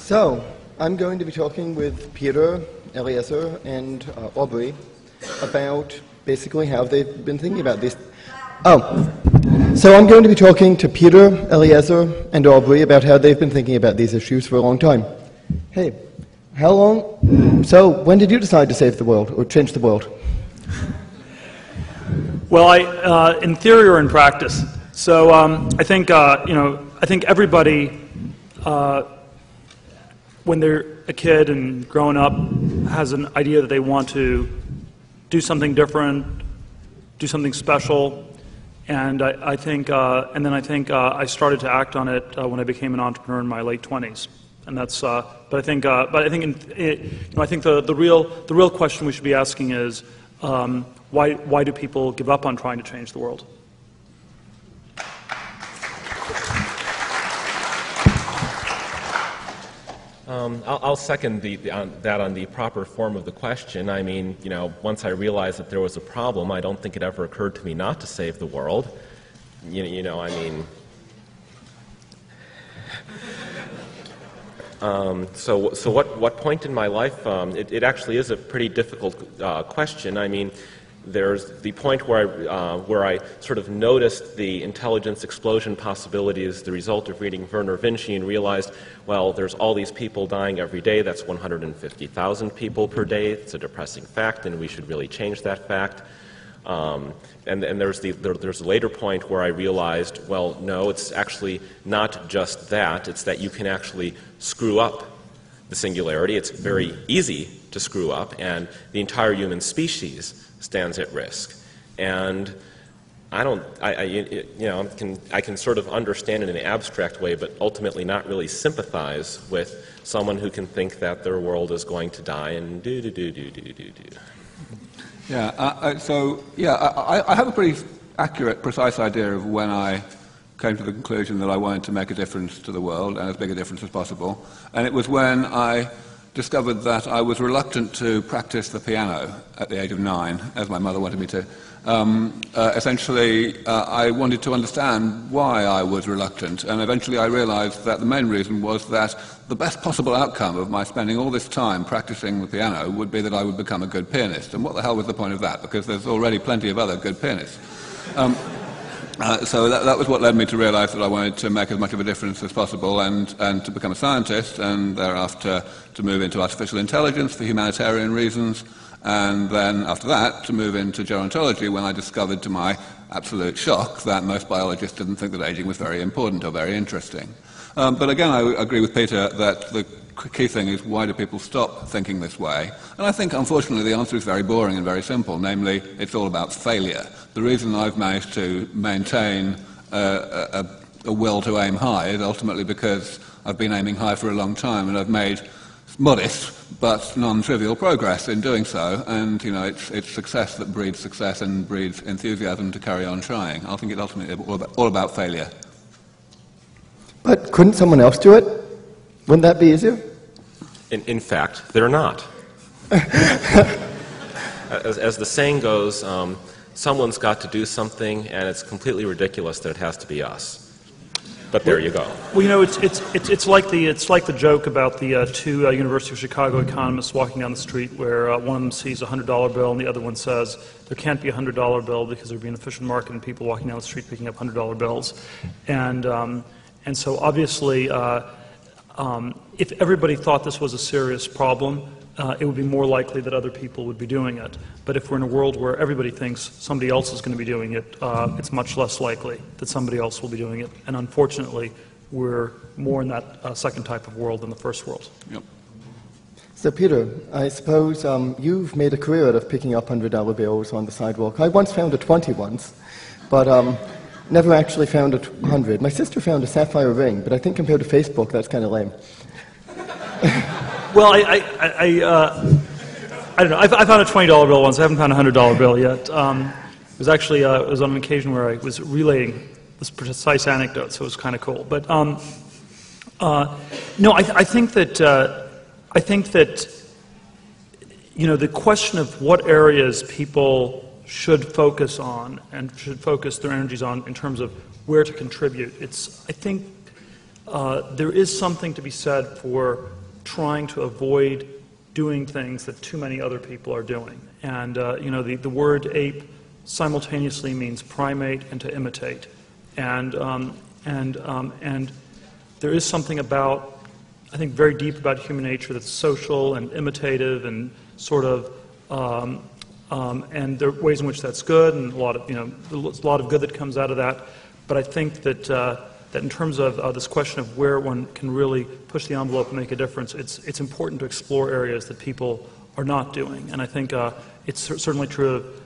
So, I'm going to be talking with Peter, Eliezer, and Aubrey about basically how they've been thinking about this. So I'm going to be talking to Peter, Eliezer, and Aubrey about how they've been thinking about these issues for a long time. Hey, how long? So, when did you decide to save the world, or change the world? Well, in theory or in practice. So I think I think everybody, when they're a kid and growing up, has an idea that they want to do something different, do something special, and I think I started to act on it when I became an entrepreneur in my late 20s, and that's. But I think the real question we should be asking is. Why do people give up on trying to change the world? I'll second that on the proper form of the question. I mean, once I realized that there was a problem, I don't think it ever occurred to me not to save the world. So what point in my life? It actually is a pretty difficult question. I mean, there's the point where I sort of noticed the intelligence explosion possibility as the result of reading Werner Vinci and realized, well, there's all these people dying every day. That's 150,000 people per day. It's a depressing fact, and we should really change that fact. And there's a later point where I realized, well, no, it's actually not just that. It's that you can actually screw up the singularity. It's very easy to screw up, and the entire human species stands at risk. And I can sort of understand it in an abstract way, but ultimately not really sympathize with someone who can think that their world is going to die and do. Yeah, I have a pretty accurate, precise idea of when I came to the conclusion that I wanted to make a difference to the world, and as big a difference as possible. And it was when I discovered that I was reluctant to practice the piano at the age of 9, as my mother wanted me to. Essentially, I wanted to understand why I was reluctant, and eventually I realized that the main reason was that the best possible outcome of my spending all this time practicing the piano would be that I would become a good pianist. And what the hell was the point of that? Because there's already plenty of other good pianists. So that was what led me to realize that I wanted to make as much of a difference as possible and to become a scientist, and thereafter to move into artificial intelligence for humanitarian reasons. And then, after that, to move into gerontology when I discovered, to my absolute shock, that most biologists didn't think that aging was very important or very interesting. But again, I agree with Peter that the key thing is, why do people stop thinking this way? And I think, unfortunately, the answer is very boring and very simple, namely, it's all about failure. The reason I've managed to maintain a will to aim high is ultimately because I've been aiming high for a long time, and I've made modest but non-trivial progress in doing so, and it's success that breeds success and breeds enthusiasm to carry on trying. I think it's ultimately all about failure. But couldn't someone else do it? Wouldn't that be easier? In fact, they're not. As the saying goes, someone's got to do something, and it's completely ridiculous that it has to be us. But there you go. Well, it's like the joke about the two University of Chicago economists walking down the street, where one of them sees a $100 bill and the other one says there can't be a $100 bill because there'd be an efficient market and people walking down the street picking up $100 bills, and so obviously, if everybody thought this was a serious problem, it would be more likely that other people would be doing it. But if we're in a world where everybody thinks somebody else is going to be doing it, it's much less likely that somebody else will be doing it. And unfortunately, we're more in that second type of world than the first world. Yep. So Peter, I suppose you've made a career out of picking up $100 bills on the sidewalk. I once found a 20 once, but never actually found a 100. My sister found a sapphire ring, but I think compared to Facebook, that's kind of lame. Well, I don't know. I found a $20 bill once. I haven't found a $100 bill yet. It was actually it was on an occasion where I was relaying this precise anecdote, so it was kind of cool. But no, I think that the question of what areas people should focus on and should focus their energies on in terms of where to contribute. I think there is something to be said for trying to avoid doing things that too many other people are doing. And the word ape simultaneously means primate and to imitate. And there is something about, I think, very deep about human nature that's social and imitative and sort of, and there are ways in which that's good, and there's a lot of good that comes out of that. But I think that that in terms of this question of where one can really push the envelope and make a difference, it's important to explore areas that people are not doing. And I think it's certainly true of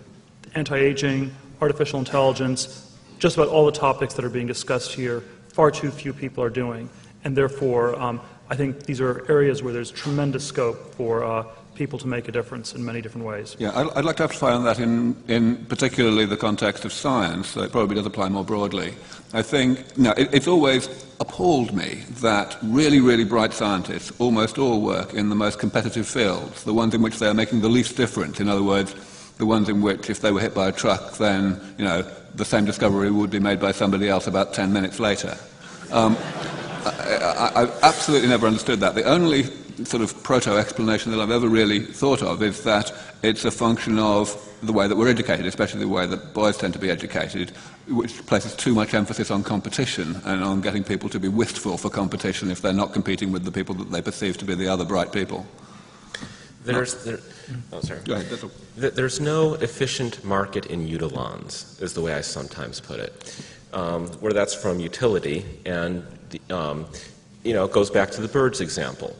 anti-aging, artificial intelligence, just about all the topics that are being discussed here, far too few people are doing. And therefore, I think these are areas where there's tremendous scope for people to make a difference in many different ways. Yeah, I'd like to amplify on that in particularly the context of science, so it probably does apply more broadly. I think, it's always appalled me that really, really bright scientists almost all work in the most competitive fields, the ones in which they are making the least difference. In other words, the ones in which if they were hit by a truck, then, the same discovery would be made by somebody else about 10 minutes later. I've absolutely never understood that. The only sort of proto-explanation that I've ever really thought of is that it's a function of the way that we're educated, especially the way that boys tend to be educated, which places too much emphasis on competition and on getting people to be wistful for competition if they're not competing with the people that they perceive to be the other bright people. There's no efficient market in utilons, is the way I sometimes put it, where that's from utility, and it goes back to the birds example.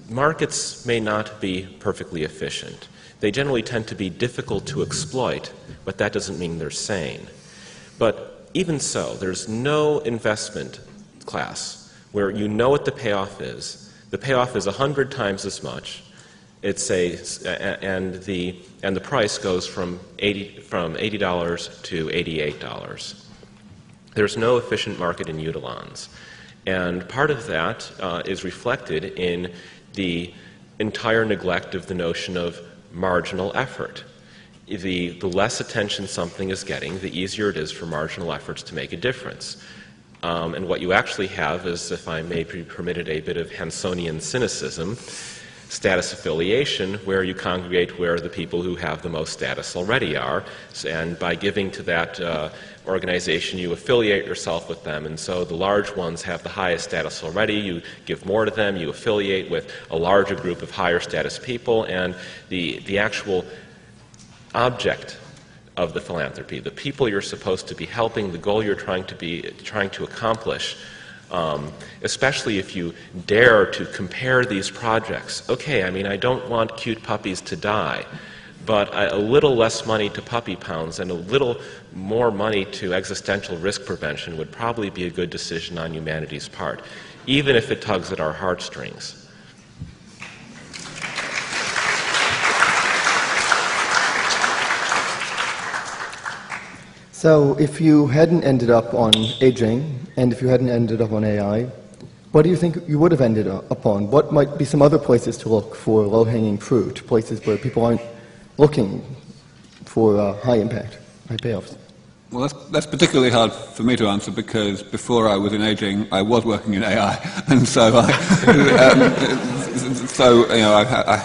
Markets may not be perfectly efficient. They generally tend to be difficult to exploit, but that doesn't mean they're sane. But even so, there's no investment class where you know what the payoff is. The payoff is 100 times as much. And the price goes from $80 to $88. There's no efficient market in utilons. And part of that is reflected in the entire neglect of the notion of marginal effort. The less attention something is getting, the easier it is for marginal efforts to make a difference. And what you actually have is, if I may be permitted a bit of Hansonian cynicism, status affiliation, where you congregate where the people who have the most status already are, and by giving to that organization you affiliate yourself with them, and so the large ones have the highest status already, you give more to them, you affiliate with a larger group of higher status people, and the actual object of the philanthropy, the people you're supposed to be helping, the goal you're trying to accomplish, especially if you dare to compare these projects. Okay, I don't want cute puppies to die, but a little less money to puppy pounds and a little more money to existential risk prevention would probably be a good decision on humanity's part, even if it tugs at our heartstrings. So if you hadn't ended up on aging, and if you hadn't ended up on AI, what do you think you would have ended up on? What might be some other places to look for low-hanging fruit, places where people aren't looking for high impact, high payoffs? Well, that's particularly hard for me to answer because before I was in aging, I was working in AI, and so I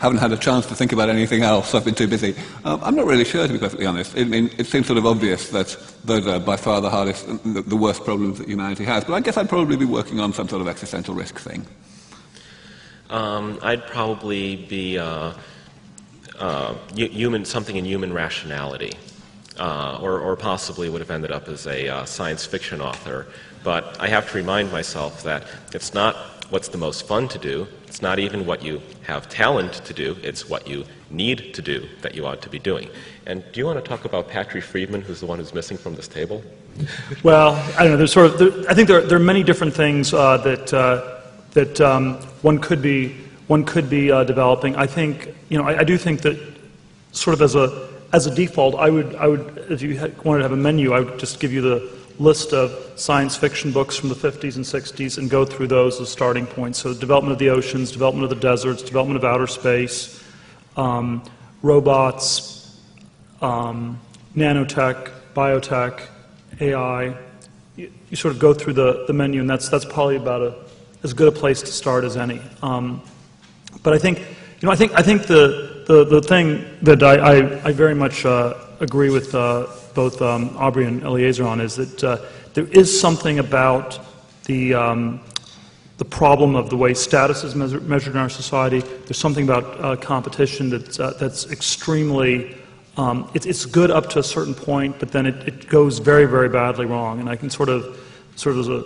haven't had a chance to think about anything else. I've been too busy. I'm not really sure, to be perfectly honest. It seems sort of obvious that those are by far the hardest, the worst problems that humanity has. But I guess I'd probably be working on some sort of existential risk thing. I'd probably be something in human rationality, or possibly would have ended up as a science fiction author. But I have to remind myself that it's not what's the most fun to do. It's not even what you have talent to do. It's what you need to do that you ought to be doing. And do you want to talk about Patrick Friedman, who's the one who's missing from this table? Well, I don't know. I think there are many different things that one could be developing. I think I do think that sort of as a default, I would if you wanted to have a menu, I would just give you the list of science fiction books from the 50s and 60s and go through those as starting points. So development of the oceans, development of the deserts, development of outer space, robots, nanotech, biotech, AI, you sort of go through the menu, and that's probably about as good a place to start as any. But I think, I think the thing that I very much agree with both Aubrey and Eliezer on is that there is something about the problem of the way status is measured in our society. There's something about competition that's extremely, it's good up to a certain point, but then it goes very, very badly wrong. And I can sort of as a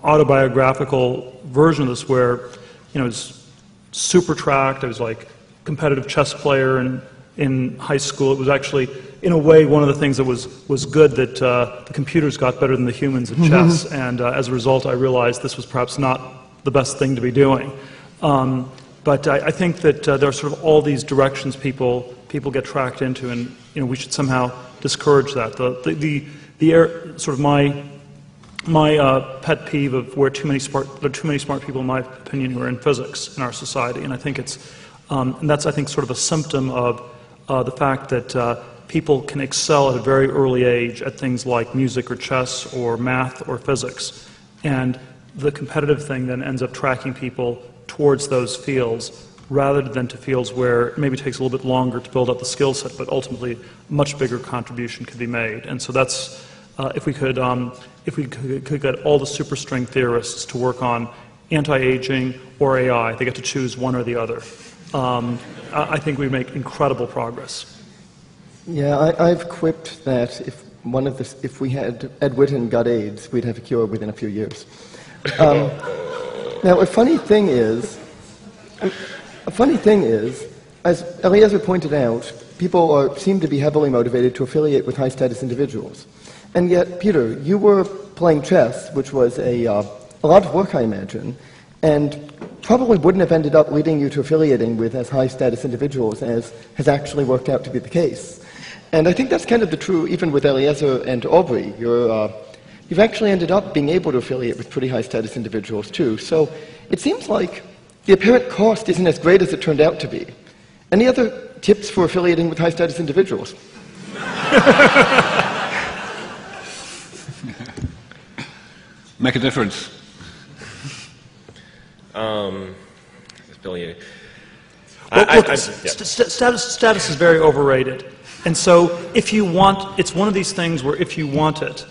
autobiographical version of this where, I was super tracked. I was like competitive chess player in high school. It was actually, in a way, one of the things that was good that the computers got better than the humans at chess, and as a result, I realized this was perhaps not the best thing to be doing. But I think that there are sort of all these directions people get tracked into, and we should somehow discourage that. Sort of my pet peeve of where there are too many smart people, in my opinion, who are in physics in our society, and I think it's and that's, I think, sort of a symptom of the fact that people can excel at a very early age at things like music or chess or math or physics, and the competitive thing then ends up tracking people towards those fields rather than to fields where it maybe takes a little bit longer to build up the skill set, but ultimately a much bigger contribution could be made. And so that's if we could get all the superstring theorists to work on anti-aging or AI, they get to choose one or the other. I think we make incredible progress. Yeah, I've quipped that if we had Ed Witten got AIDS, we'd have a cure within a few years. Now, a funny thing is, as Eliezer pointed out, people seem to be heavily motivated to affiliate with high-status individuals. And yet, Peter, you were playing chess, which was a lot of work, I imagine, and probably wouldn't have ended up leading you to affiliating with as high-status individuals as has actually worked out to be the case. And I think that's kind of the true, even with Eliezer and Aubrey. You've actually ended up being able to affiliate with pretty high-status individuals, too. So it seems like the apparent cost isn't as great as it turned out to be. Any other tips for affiliating with high-status individuals? Make a difference. Status is very overrated. And so if you want, it's one of these things where if you want it,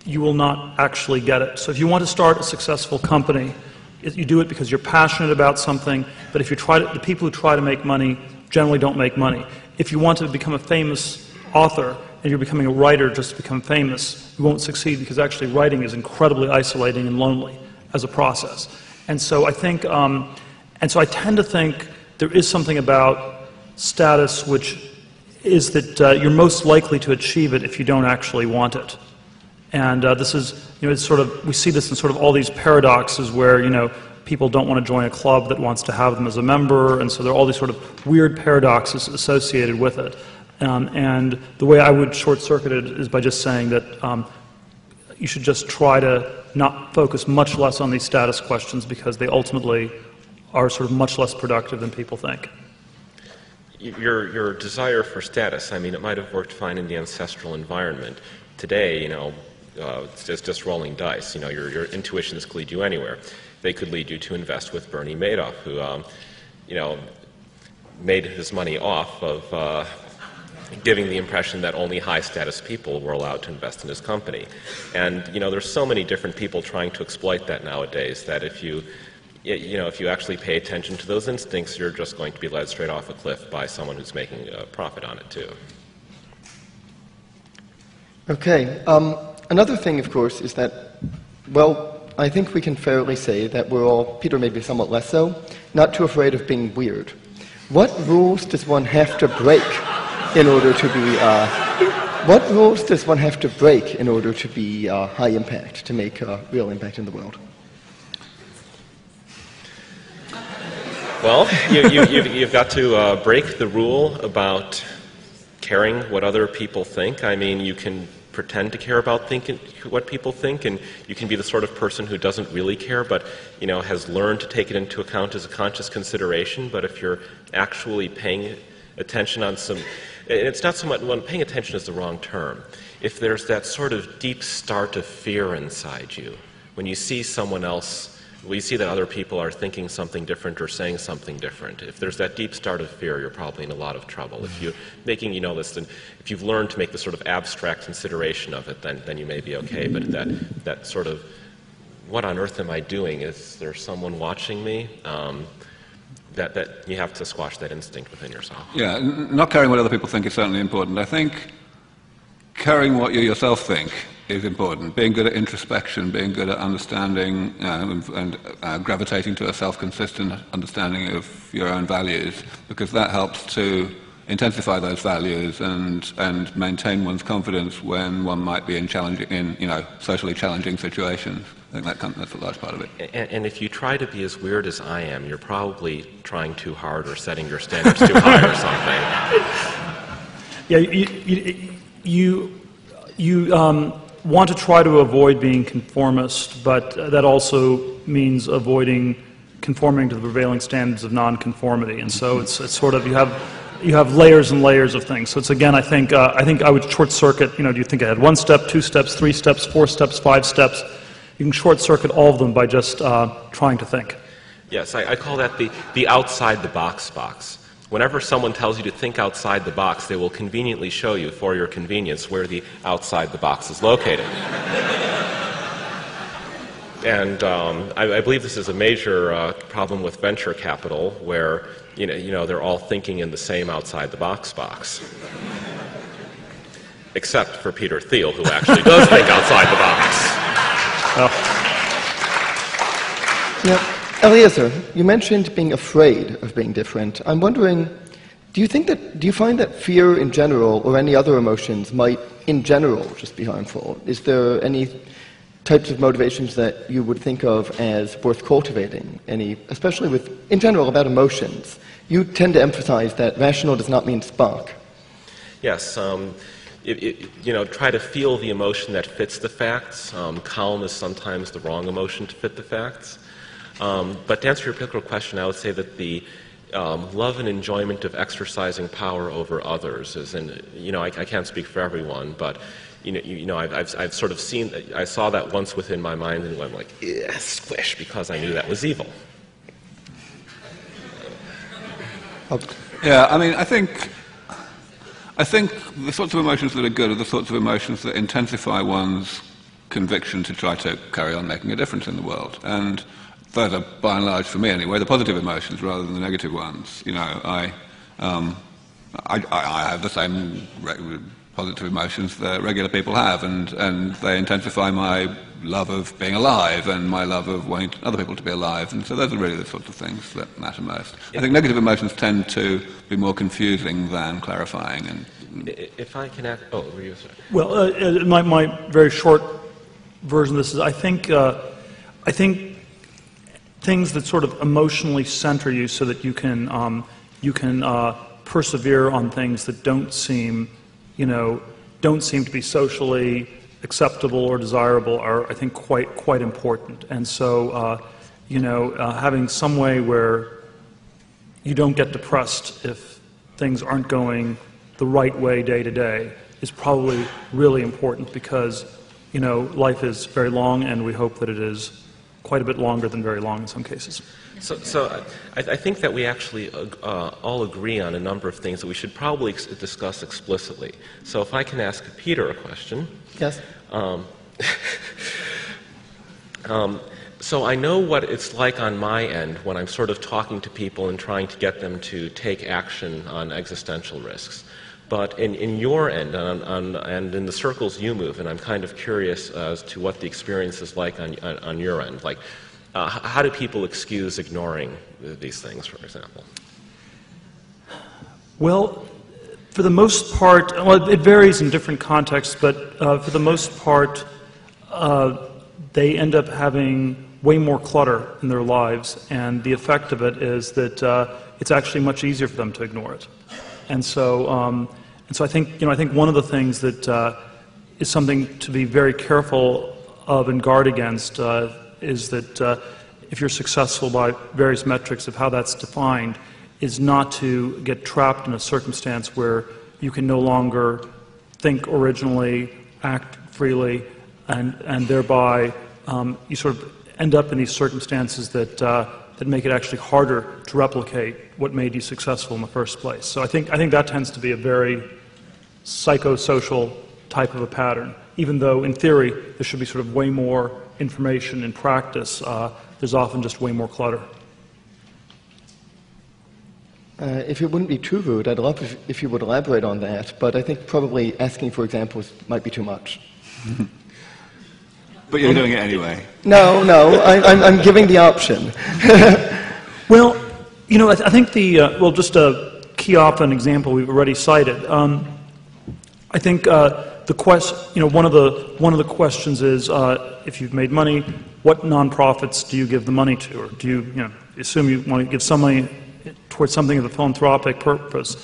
you will not actually get it. So if you want to start a successful company, you do it because you're passionate about something, but if you the people who try to make money generally don't make money. If you want to become a famous author and you're becoming a writer just to become famous, you won't succeed because actually writing is incredibly isolating and lonely as a process. And so I think, and so I tend to think there is something about status which is that you're most likely to achieve it if you don't actually want it. And this is, it's sort of, we see this in sort of all these paradoxes where, people don't want to join a club that wants to have them as a member, and so there are all these sort of weird paradoxes associated with it. And the way I would short-circuit it is by just saying that you should just try to not focus much less on these status questions because they ultimately are sort of much less productive than people think. Your desire for status, I mean, it might have worked fine in the ancestral environment. Today, it's just rolling dice. Your intuitions could lead you anywhere. They could lead you to invest with Bernie Madoff, who, made his money off of giving the impression that only high-status people were allowed to invest in his company. And, there's so many different people trying to exploit that nowadays that if you actually pay attention to those instincts, you're just going to be led straight off a cliff by someone who's making a profit on it, too. Okay. Another thing, of course, is that, well, I think we can fairly say that we're all, Peter maybe somewhat less so, not too afraid of being weird. What rules does one have to break in order to be, what rules does one have to break in order to be high impact, to make a real impact in the world? Well, you've got to break the rule about caring what other people think. I mean, you can pretend to care about what people think, and you can be the sort of person who doesn't really care, but has learned to take it into account as a conscious consideration. But if you're actually paying attention on some, it's not so much, when paying attention is the wrong term. if there's that sort of deep start of fear inside you, when you see someone else, when you see that other people are thinking something different or saying something different, if there's that deep start of fear, you're probably in a lot of trouble. If you're making, if you've learned to make the sort of abstract consideration of it, then you may be okay. But that sort of, what on earth am I doing? Is there someone watching me? That you have to squash that instinct within yourself. Yeah, not caring what other people think is certainly important. I think caring what you yourself think is important. Being good at introspection, being good at understanding and gravitating to a self-consistent understanding of your own values, because that helps to intensify those values and maintain one's confidence when one might be in socially challenging situations. I think that's a large part of it. And if you try to be as weird as I am, you're probably trying too hard or setting your standards too high or something. Yeah, you want to try to avoid being conformist, but that also means avoiding conforming to the prevailing standards of nonconformity. And so it's sort of, you have layers and layers of things. So it's, again, I think I would short circuit, do you think I had 1 step, 2 steps, 3 steps, 4 steps, 5 steps? You can short circuit all of them by just trying to think. Yes, I call that the outside the box box. Whenever someone tells you to think outside the box, they will conveniently show you, for your convenience, where the outside the box is located. And I believe this is a major problem with venture capital, where they're all thinking in the same outside the box box. Except for Peter Thiel, who actually does think outside the box. Eliezer, you mentioned being afraid of being different. I'm wondering, do you find that fear in general or any other emotions might, in general, just be harmful? Is there any types of motivations that you would think of as worth cultivating? Especially in general, about emotions? You tend to emphasize that rational does not mean Spock. Yes. Try to feel the emotion that fits the facts. Calm is sometimes the wrong emotion to fit the facts. But to answer your particular question, I would say that the love and enjoyment of exercising power over others is, I can't speak for everyone, but I've sort of seen, I saw that once within my mind, and I'm like, squish, because I knew that was evil. Yeah, I mean, I think the sorts of emotions that are good are the sorts of emotions that intensify one's conviction to try to carry on making a difference in the world. And those are, by and large, for me anyway, the positive emotions rather than the negative ones. I have the same positive emotions that regular people have, and they intensify my love of being alive and my love of wanting other people to be alive. And so those are really the sorts of things that matter most. I think negative emotions tend to be more confusing than clarifying. And if I can add, were you sorry? Well, my very short version of this is I think things that sort of emotionally center you so that you can persevere on things that don't seem to be socially acceptable or desirable are, I think, quite important. And so, having some way where you don't get depressed if things aren't going the right way day to day is probably really important, because, life is very long, and we hope that it is quite a bit longer than very long in some cases. So I think that we actually all agree on a number of things that we should probably discuss explicitly. So if I can ask Peter a question. Yes. So I know what it's like on my end when I'm sort of talking to people and trying to get them to take action on existential risks. But in your end, and in the circles you move, and I'm kind of curious as to what the experience is like on your end. Like, how do people excuse ignoring these things, for example? Well, for the most part, it varies in different contexts, but for the most part, they end up having way more clutter in their lives, and the effect of it is that it's actually much easier for them to ignore it. And so I think one of the things that is something to be very careful of and guard against is that if you're successful by various metrics of how that's defined, is not to get trapped in a circumstance where you can no longer think originally act freely, and thereby you sort of end up in these circumstances that that make it actually harder to replicate what made you successful in the first place. So I think that tends to be a very psychosocial type of a pattern. Even though in theory there should be sort of way more information in practice, there's often just way more clutter. If it wouldn't be too rude, I'd love if you would elaborate on that, but I think probably asking for examples might be too much. But you're doing it anyway. No, I'm giving the option. Well, you know, I think well, just to key off an example we've already cited, I think one of the questions is, if you've made money, what nonprofits do you give the money to, or do you assume you want to give some money towards something of a philanthropic purpose?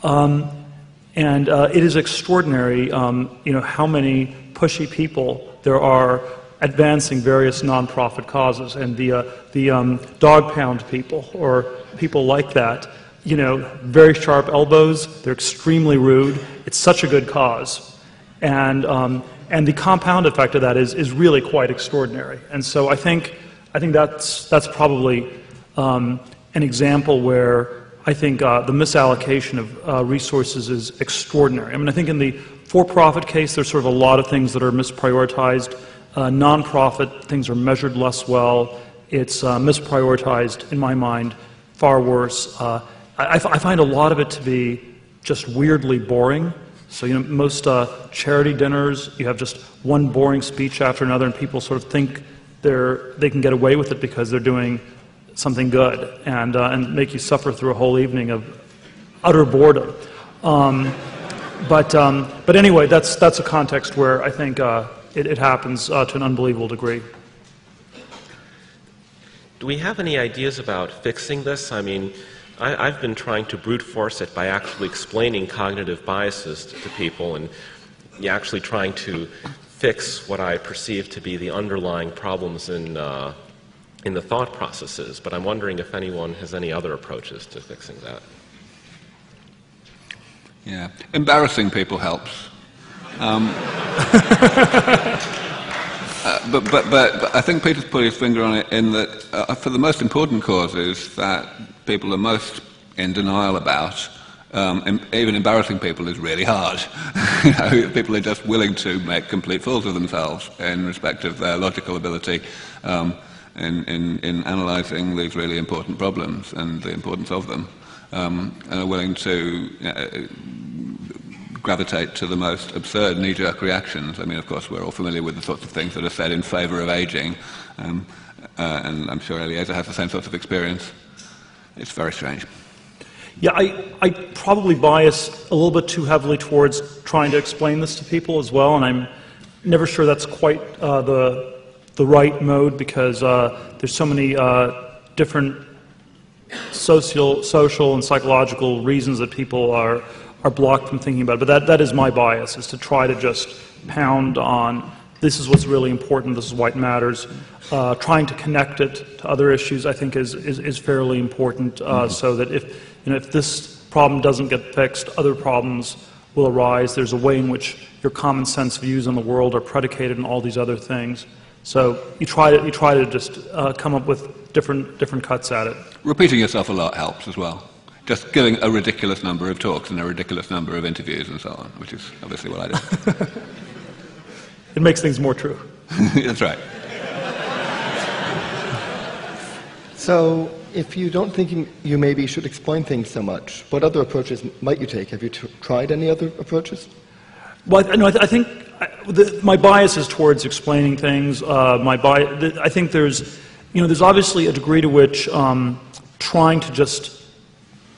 And it is extraordinary, how many pushy people there are advancing various nonprofit causes, and the dog pound people or people like that. Very sharp elbows. They're extremely rude. It's such a good cause, and the compound effect of that is really quite extraordinary. And so I think that's probably an example where I think the misallocation of resources is extraordinary. I mean, I think in the for-profit case, there's sort of a lot of things that are misprioritized. Non-profit, things are measured less well. It's misprioritized, in my mind, far worse. I find a lot of it to be just weirdly boring. So, most charity dinners, you have just one boring speech after another, and people sort of think they can get away with it because they're doing something good, and make you suffer through a whole evening of utter boredom. But anyway, that's a context where I think it happens to an unbelievable degree. Do we have any ideas about fixing this? I mean, I've been trying to brute force it by actually explaining cognitive biases to people, and actually trying to fix what I perceive to be the underlying problems in the thought processes. But I'm wondering if anyone has any other approaches to fixing that. Yeah, embarrassing people helps. But I think Peter's put his finger on it in that for the most important causes that people are most in denial about, even embarrassing people is really hard. People are just willing to make complete fools of themselves in respect of their logical ability in analysing these really important problems and the importance of them, and are willing to gravitate to the most absurd knee-jerk reactions. I mean, of course, we're all familiar with the sorts of things that are said in favour of ageing, and I'm sure Eliezer has the same sorts of experience. It's very strange. Yeah, I probably bias a little bit too heavily towards trying to explain this to people as well, and I'm never sure that's quite the right mode, because there's so many different social and psychological reasons that people are blocked from thinking about it. But that is my bias, is to try to just pound on this is what's really important, this is why it matters. Trying to connect it to other issues, I think, is fairly important, so that if this problem doesn't get fixed, other problems will arise. There's a way in which your common sense views on the world are predicated on all these other things. So you try to just come up with different cuts at it. Repeating yourself a lot helps as well. Just giving a ridiculous number of talks and a ridiculous number of interviews and so on, which is obviously what I do. It makes things more true. That's right. So, if you don't think you maybe should explain things so much, what other approaches might you take? Have you tried any other approaches? Well, I think my bias is towards explaining things. I think there's obviously a degree to which trying to just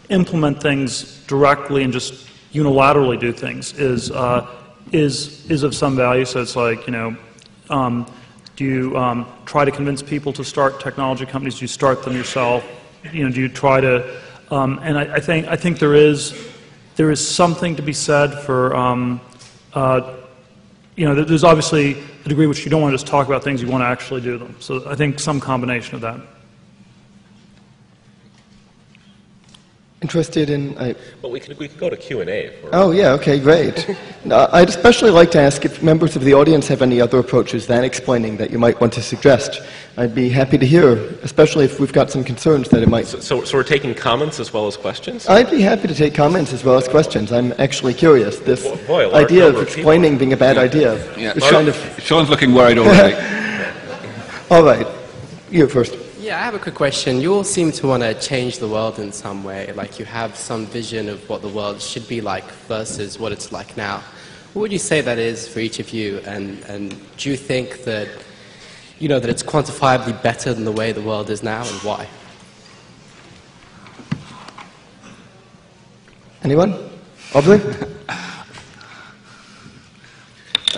implement things directly and just unilaterally do things is of some value. So it's like, do you try to convince people to start technology companies? Do you start them yourself? Do you try to? And I think there is something to be said for. There's obviously a degree which you don't want to just talk about things; you want to actually do them. So I think some combination of that. interested in... But we could go to Q&A. Oh, yeah, okay, great. I'd especially like to ask if members of the audience have any other approaches than explaining that you might want to suggest. I'd be happy to hear, especially if we've got some concerns that it might... So we're taking comments as well as questions? I'd be happy to take comments as well as questions. I'm actually curious. This Boy, idea of explaining being a bad idea is kind of... Sean's looking worried already. All right, you first. Yeah, I have a quick question. You all seem to want to change the world in some way, like you have some vision of what the world should be like versus what it's like now. What would you say that is for each of you, and do you think that, that it's quantifiably better than the way the world is now, and why? Anyone? Aubrey?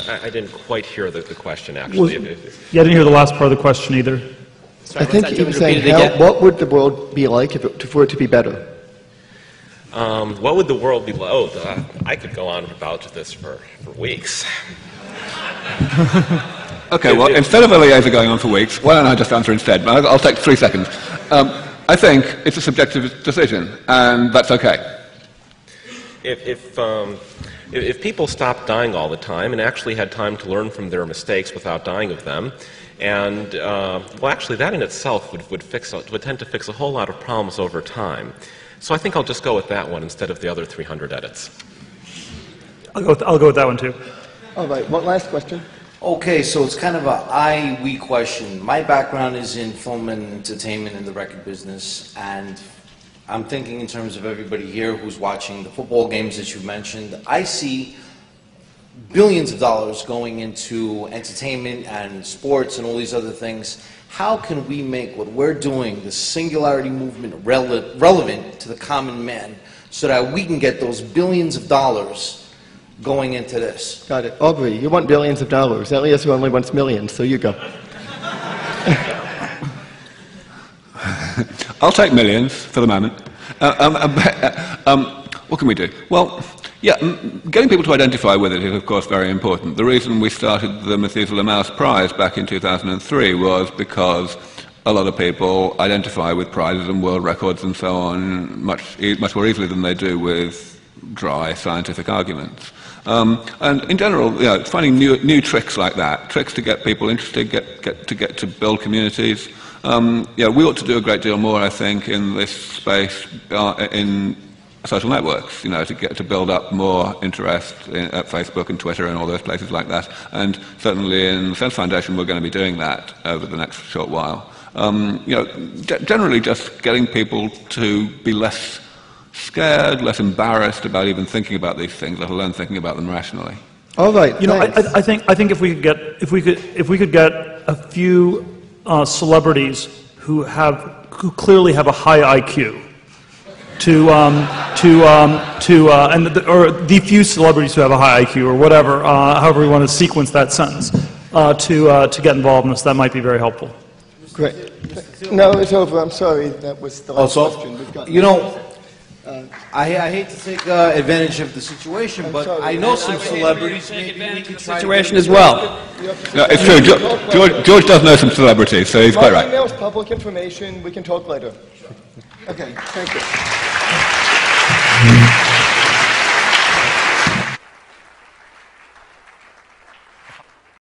I didn't quite hear the question, actually. Yeah, I didn't hear the last part of the question either. Sorry, I think he was saying, what would the world be like for it to be better? What would the world be like? Oh, I could go on about this for weeks. Okay, well, instead of Eliezer going on for weeks, why don't I just answer instead? I'll take 3 seconds. I think it's a subjective decision, and that's okay. If people stopped dying all the time and actually had time to learn from their mistakes without dying of them, and well, actually, that in itself would tend to fix a whole lot of problems over time. So I think I'll just go with that one instead of the other 300 edits. I'll go with that one too. All right. One last question. Okay, so it's kind of a we question. My background is in film and entertainment in the record business, and I'm thinking in terms of everybody here who's watching the football games that you mentioned. I see billions of dollars going into entertainment and sports and all these other things. How can we make what we're doing, the singularity movement, relevant to the common man so that we can get those billions of dollars going into this? Got it. Aubrey, you want billions of dollars. Eliezer only wants millions, so you go. I'll take millions for the moment. What can we do? Well, yeah, getting people to identify with it is, of course, very important. The reason we started the Methuselah Mouse Prize back in 2003 was because a lot of people identify with prizes and world records and so on much more easily than they do with dry scientific arguments. And in general, finding new tricks like that, tricks to get people interested, get to build communities. We ought to do a great deal more, I think, in this space in social networks, to build up more interest at Facebook and Twitter and all those places like that. And certainly in the Sense Foundation, we're going to be doing that over the next short while. Generally just getting people to be less scared, less embarrassed about even thinking about these things, let alone thinking about them rationally. All right. I think if we could get a few celebrities who clearly have a high IQ, or the few celebrities who have a high IQ, or whatever, however we want to sequence that sentence, to get involved in this, that might be very helpful. Great. No, it's over. I'm sorry. That was the last question. We've got I hate to take advantage of the situation, but I know some celebrities. Maybe we could try situation as well. No, it's true. George does know some celebrities, so he's quite right. My email is public information. We can talk later. Okay, thank you.